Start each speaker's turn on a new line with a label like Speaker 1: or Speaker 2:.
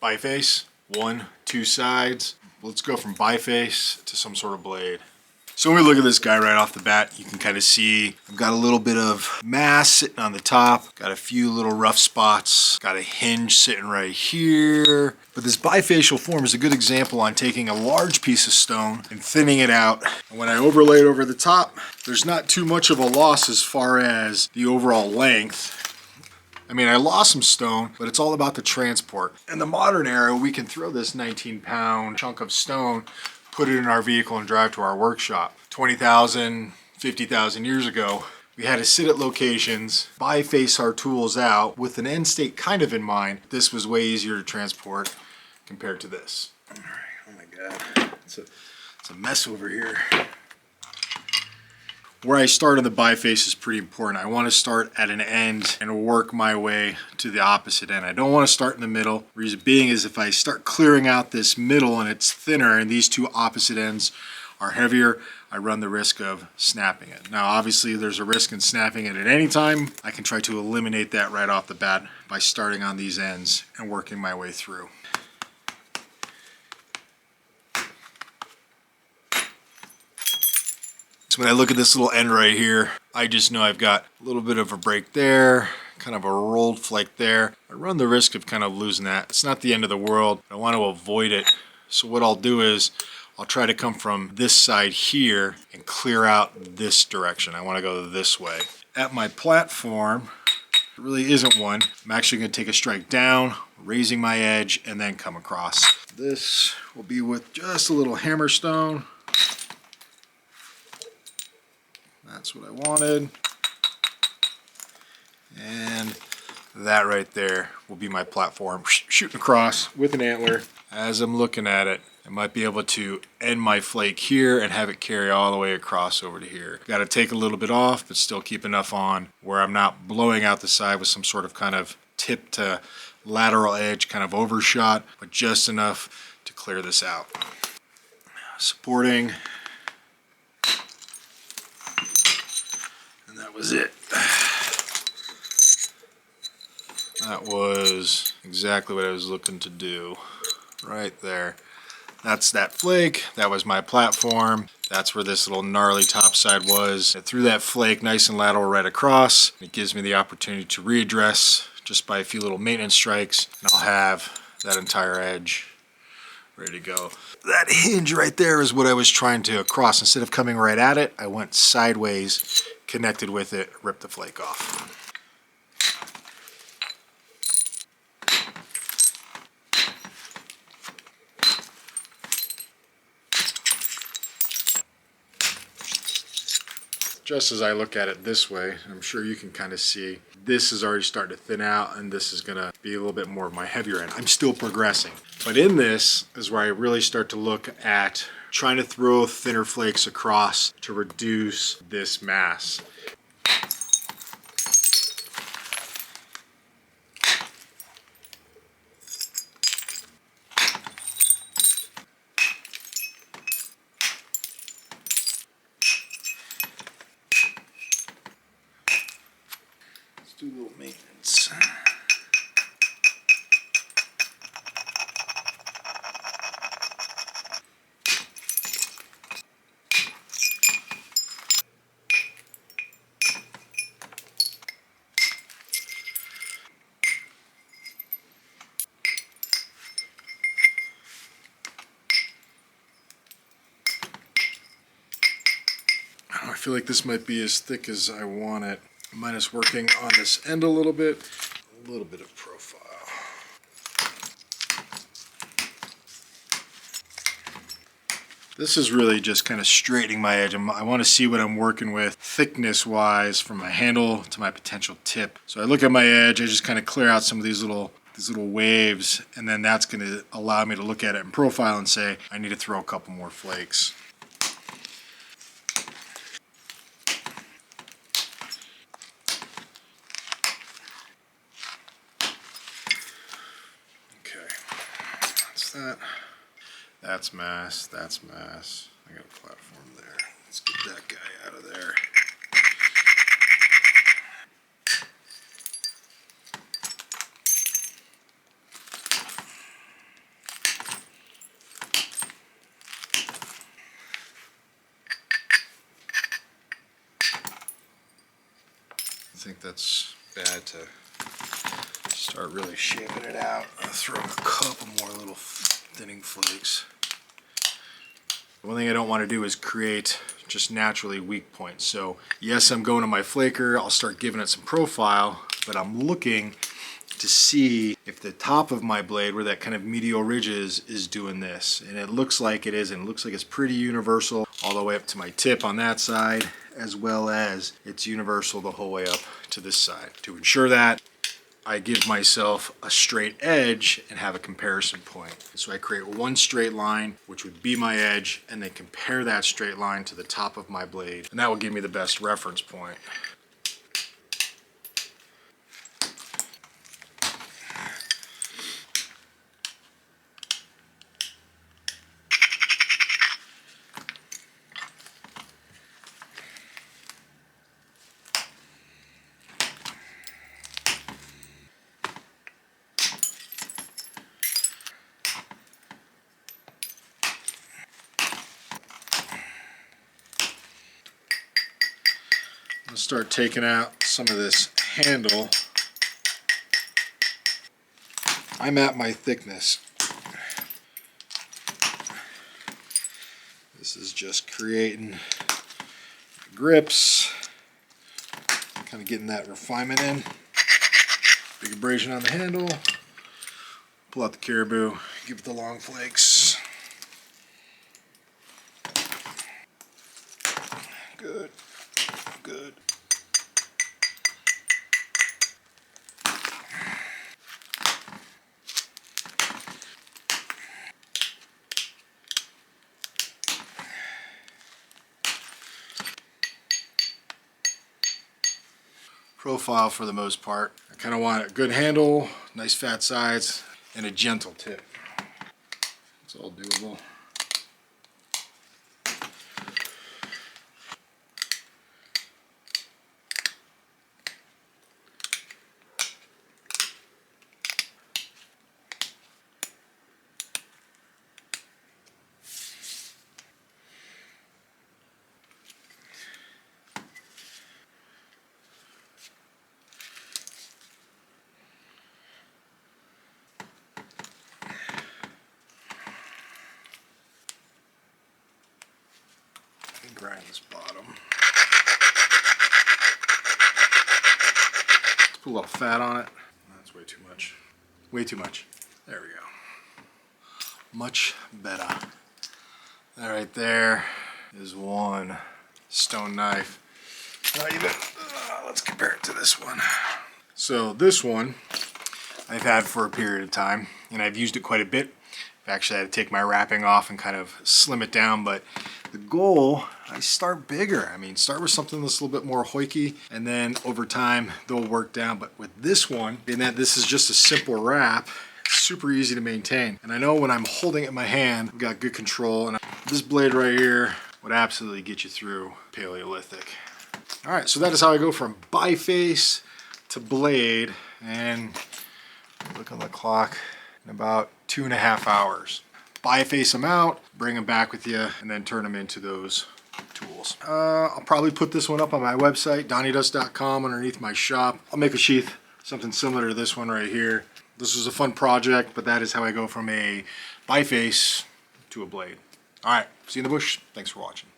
Speaker 1: Biface, 1, 2 sides. Let's go from biface to some sort of blade. So when we look at this guy right off the bat, you can kind of see I've got a little bit of mass sitting on the top, got a few little rough spots, got a hinge sitting right here. But this bifacial form is a good example on taking a large piece of stone and thinning it out. And when I overlay it over the top, there's not too much of a loss as far as the overall length. I mean, I lost some stone, but it's all about the transport. In the modern era, we can throw this 19-pound chunk of stone, put it in our vehicle and drive to our workshop. 20,000, 50,000 years ago, we had to sit at locations, biface our tools out with an end state kind of in mind. This was way easier to transport compared to this. All right, oh my God, it's a mess over here. Where I start on the biface is pretty important. I want to start at an end and work my way to the opposite end. I don't want to start in the middle. Reason being is if I start clearing out this middle and it's thinner and these two opposite ends are heavier, I run the risk of snapping it. Now obviously there's a risk in snapping it at any time. I can try to eliminate that right off the bat by starting on these ends and working my way through. So when I look at this little end right here, I just know I've got a little bit of a break there, kind of a rolled flake there. I run the risk of kind of losing that. It's not the end of the world. I want to avoid it. So what I'll do is I'll try to come from this side here and clear out this direction. I want to go this way. At my platform, there really isn't one. I'm actually going to take a strike down, raising my edge, and then come across. This will be with just a little hammerstone. That's what I wanted. And that right there will be my platform. Shooting across with an antler. As I'm looking at it, I might be able to end my flake here and have it carry all the way across over to here. Got to take a little bit off, but still keep enough on where I'm not blowing out the side with some sort of kind of tip to lateral edge kind of overshot, but just enough to clear this out. Supporting. That was it. That was exactly what I was looking to do. Right there. That's that flake. That was my platform. That's where this little gnarly top side was. I threw that flake nice and lateral right across. It gives me the opportunity to readdress just by a few little maintenance strikes, and I'll have that entire edge ready to go. That hinge right there is what I was trying to cross. Instead of coming right at it, I went sideways, connected with it, ripped the flake off. Just as I look at it this way, I'm sure you can kind of see this is already starting to thin out, and this is going to be a little bit more of my heavier end. I'm still progressing. But in this is where I really start to look at trying to throw thinner flakes across to reduce this mass. Let's do a little maintenance. I feel like this might be as thick as I want it. Minus working on this end a little bit of profile. This is really just kind of straightening my edge. I want to see what I'm working with thickness wise from my handle to my potential tip. So I look at my edge, I just kind of clear out some of these little waves, and then that's going to allow me to look at it in profile and say I need to throw a couple more flakes. That's mass, that's mass. I got a platform there. Let's get that guy out of there. think that's bad to start really shaping it out. I'll throw a couple more little thinning flakes. One thing I don't want to do is create just naturally weak points. So yes, I'm going to my flaker. I'll start giving it some profile, but I'm looking to see if the top of my blade, where that kind of medial ridge is doing this. And it looks like it is, and it looks like it's pretty universal all the way up to my tip on that side, as well as it's universal the whole way up to this side. To ensure that, I give myself a straight edge and have a comparison point. So I create one straight line, which would be my edge, and then compare that straight line to the top of my blade. And that will give me the best reference point. I'll start taking out some of this handle. I'm at my thickness. This is just creating grips, kind of getting that refinement in. Big abrasion on the handle. Pull out the caribou, give it the long flakes. Good, good. Profile for the most part. I kind of want a good handle, nice fat sides, and a gentle tip. It's all doable. Grind this bottom. Let's put a little fat on it. That's way too much. Way too much. There we go. Much better. That right there is one stone knife. Not even. Let's compare it to this one. So this one I've had for a period of time, and I've used it quite a bit. I've actually had to take my wrapping off and kind of slim it down, but the goal, I start bigger. I mean, start with something that's a little bit more hoiky, and then over time, they'll work down. But with this one, being that this is just a simple wrap, it's super easy to maintain. And I know when I'm holding it in my hand, I've got good control, and this blade right here would absolutely get you through Paleolithic. All right, so that is how I go from biface to blade, and look on the clock, in about 2.5 hours. Biface them out, bring them back with you, and then turn them into those tools. I'll probably put this one up on my website, donnydust.com, underneath my shop. I'll make a sheath, something similar to this one right here. This was a fun project, but that is how I go from a biface to a blade. All right, see you in the bush. Thanks for watching.